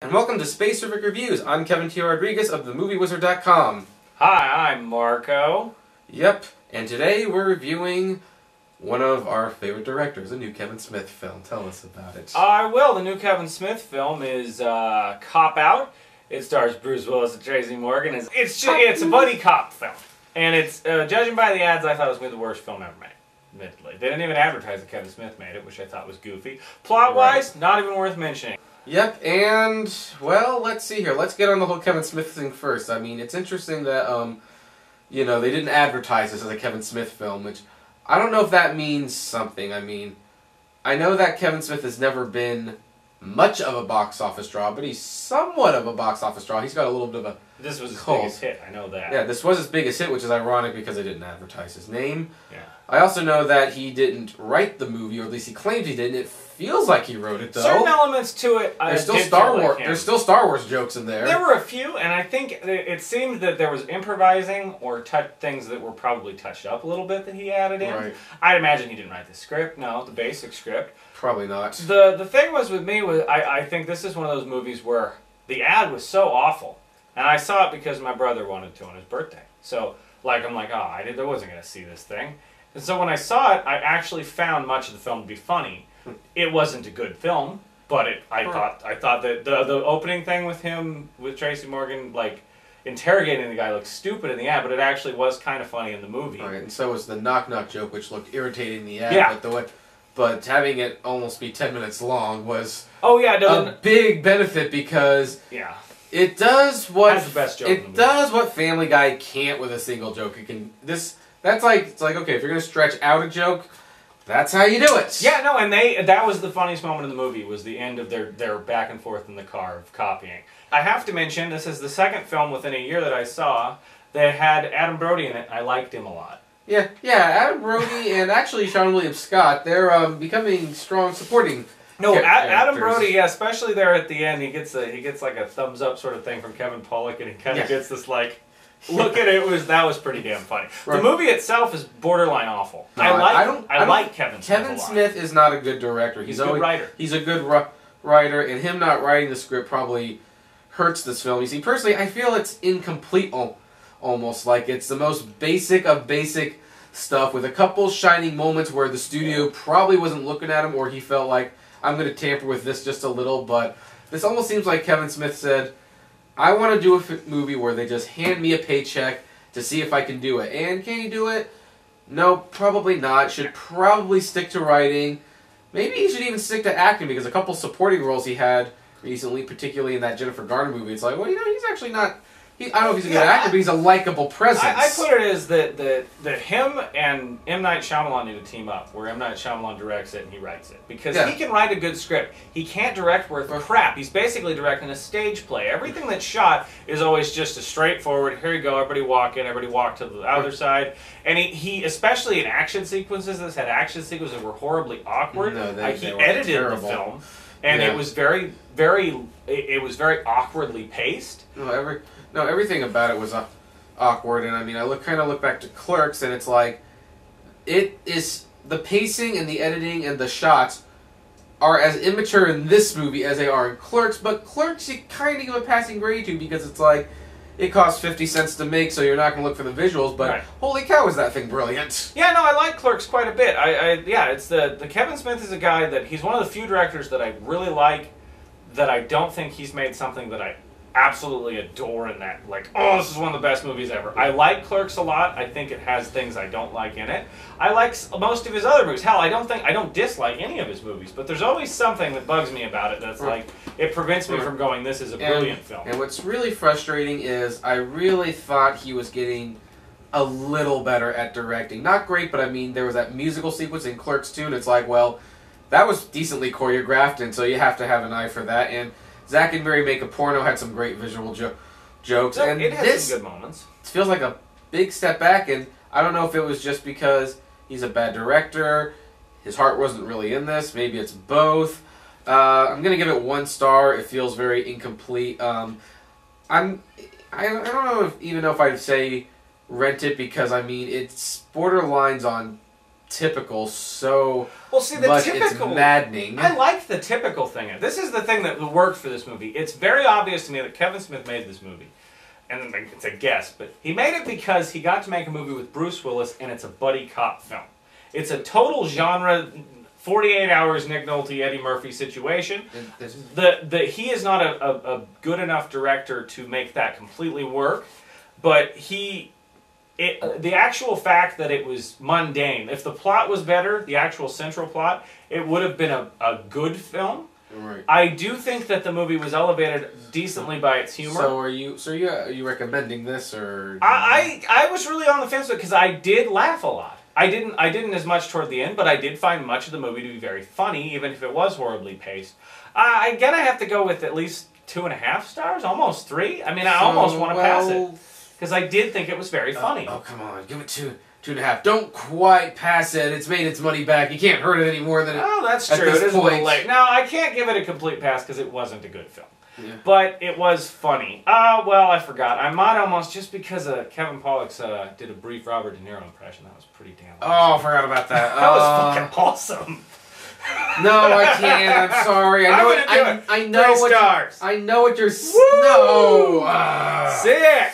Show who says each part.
Speaker 1: And welcome to Spaceriffic Reviews. I'm Kevin T. Rodriguez of themoviewizard.com.
Speaker 2: Hi, I'm Marco.
Speaker 1: Yep, and today we're reviewing one of our favorite directors, a new Kevin Smith film. Tell us about it.
Speaker 2: I will. The new Kevin Smith film is Cop Out. It stars Bruce Willis and Tracy Morgan. It's a buddy cop film. And it's, judging by the ads, I thought it was going to be the worst film ever made. Admittedly. They didn't even advertise that Kevin Smith made it, which I thought was goofy. Plot-wise, not even worth mentioning.
Speaker 1: Yep, and, well, let's see here. Let's get on the whole Kevin Smith thing first. I mean, it's interesting that, you know, they didn't advertise this as a Kevin Smith film, which I don't know if that means something. I mean, I know that Kevin Smith has never been much of a box office draw, but he's somewhat of a box office draw. He's got a little bit of a
Speaker 2: This was his
Speaker 1: cult.
Speaker 2: biggest hit, I know that.
Speaker 1: Yeah, this was his biggest hit, which is ironic because they didn't advertise his name.
Speaker 2: Yeah.
Speaker 1: I also know that he didn't write the movie, or at least he claims he didn't. It feels like he wrote it, though.
Speaker 2: Certain elements to it,
Speaker 1: there's still Star Wars. There's still Star Wars jokes in there.
Speaker 2: There were a few, and I think it seemed that there was improvising or things that were probably touched up a little bit that he added in.
Speaker 1: Right.
Speaker 2: I'd imagine he didn't write the script. No, the basic script.
Speaker 1: Probably not.
Speaker 2: The thing was with me was I think this is one of those movies where the ad was so awful, and I saw it because my brother wanted to on his birthday. So I'm like, oh, I wasn't gonna see this thing. And so when I saw it, I actually found much of the film to be funny. It wasn't a good film, but I thought that the opening thing with him with Tracy Morgan interrogating the guy looked stupid in the ad, but it actually was kind of funny in the movie.
Speaker 1: Right, and so was the knock-knock joke, which looked irritating in the ad.
Speaker 2: Yeah.
Speaker 1: But having it almost be 10 minutes long was
Speaker 2: a
Speaker 1: big benefit because
Speaker 2: yeah.
Speaker 1: It does what
Speaker 2: That's the best joke
Speaker 1: it does what Family Guy can't with a single joke. It can That's like, it's like, okay, if you're gonna stretch out a joke, that's how you do it.
Speaker 2: Yeah, no, and that was the funniest moment in the movie, was the end of their back and forth in the car of copying. I have to mention, this is the second film within a year that I saw that had Adam Brody in it. I liked him a lot.
Speaker 1: Yeah, Adam Brody and actually Sean William Scott, they're becoming strong supporting.
Speaker 2: No, Adam Brody, yeah, especially there at the end, he gets like a thumbs up sort of thing from Kevin Pollak, and he kind of gets this look at it. That was pretty damn funny. Right. The movie itself is borderline awful.
Speaker 1: No,
Speaker 2: I like Kevin Smith.
Speaker 1: Kevin Smith is not a good director.
Speaker 2: He's a good writer.
Speaker 1: He's a good writer, and him not writing the script probably hurts this film. You see, personally, I feel it's incomplete. Almost like it's the most basic of basic stuff, with a couple shining moments where the studio probably wasn't looking at him, or he felt like, I'm going to tamper with this just a little. But this almost seems like Kevin Smith said, I want to do a movie where they just hand me a paycheck to see if I can do it. And can you do it? No, probably not. Should probably stick to writing. Maybe he should even stick to acting, because a couple supporting roles he had recently, particularly in that Jennifer Garner movie, it's like, well, you know, he's actually not... I don't know if he's a good actor, but he's a likable presence.
Speaker 2: I put it as that him and M. Night Shyamalan need to team up, where M. Night Shyamalan directs it and he writes it. Because he can write a good script. He can't direct worth crap. He's basically directing a stage play. Everything that's shot is always just a straightforward, here you go, everybody walk in, everybody walk to the other side. And he especially in action sequences, had action sequences that were horribly awkward.
Speaker 1: No,
Speaker 2: he edited the film, and it was very awkwardly paced.
Speaker 1: No, everything about it was awkward, and I mean, I kind of look back to Clerks, and it's like, it is, the pacing and the editing and the shots are as immature in this movie as they are in Clerks, but Clerks you kind of give a passing grade to, because it's like, it costs 50 cents to make, so you're not going to look for the visuals, but holy cow, is that thing brilliant.
Speaker 2: Yeah, no, I like Clerks quite a bit. It's the Kevin Smith is a guy that, he's one of the few directors that I really like, that I don't think he's made something that I absolutely adore in that, oh, this is one of the best movies ever. I like Clerks a lot. I think it has things I don't like in it. I like most of his other movies. Hell, I don't dislike any of his movies, but there's always something that bugs me about it that's it prevents me from going, this is a brilliant film.
Speaker 1: And what's really frustrating is I really thought he was getting a little better at directing. Not great, but I mean, there was that musical sequence in Clerks 2, and it's like, well, that was decently choreographed, and so you have to have an eye for that. And Zack and Mary Make a Porno had some great visual jokes.
Speaker 2: So
Speaker 1: and
Speaker 2: it has some good moments.
Speaker 1: It feels like a big step back, and I don't know if it was just because he's a bad director, his heart wasn't really in this, maybe it's both. I'm going to give it 1 star. It feels very incomplete. I don't know even know if I'd say rent it, because, I mean, it's borderlines on typical so
Speaker 2: well, see, the
Speaker 1: much
Speaker 2: typical,
Speaker 1: it's maddening.
Speaker 2: I like the typical thing. This is the thing that worked for this movie. It's very obvious to me that Kevin Smith made this movie. And it's a guess, but he made it because he got to make a movie with Bruce Willis, and it's a buddy cop film. It's a total genre, 48 Hours, Nick Nolte, Eddie Murphy situation. He is not a good enough director to make that completely work, but the actual fact that it was mundane, if the plot was better, the actual central plot, it would have been a good film.
Speaker 1: Right.
Speaker 2: I do think that the movie was elevated decently by its humor.
Speaker 1: So are you recommending this, or?
Speaker 2: I was really on the fence with it because I did laugh a lot. I didn't as much toward the end, but I did find much of the movie to be very funny, even if it was horribly paced. Again, I have to go with at least 2.5 stars, almost 3. I mean, I almost want to pass it because I did think it was very funny.
Speaker 1: Oh, come on, give it 2.5. Don't quite pass it. It's made its money back. You can't hurt it any more than it.
Speaker 2: Oh, that's true. It is a little late. No, I can't give it a complete pass because it wasn't a good film. Yeah. But it was funny. Well, I forgot. I might almost, just because Kevin Pollux did a brief Robert De Niro impression. That was pretty damn awesome.
Speaker 1: Oh, I forgot about that.
Speaker 2: That was fucking awesome.
Speaker 1: No, I can't. I'm sorry. I know what you're...
Speaker 2: stars.
Speaker 1: I know what you're... No.
Speaker 2: Sick.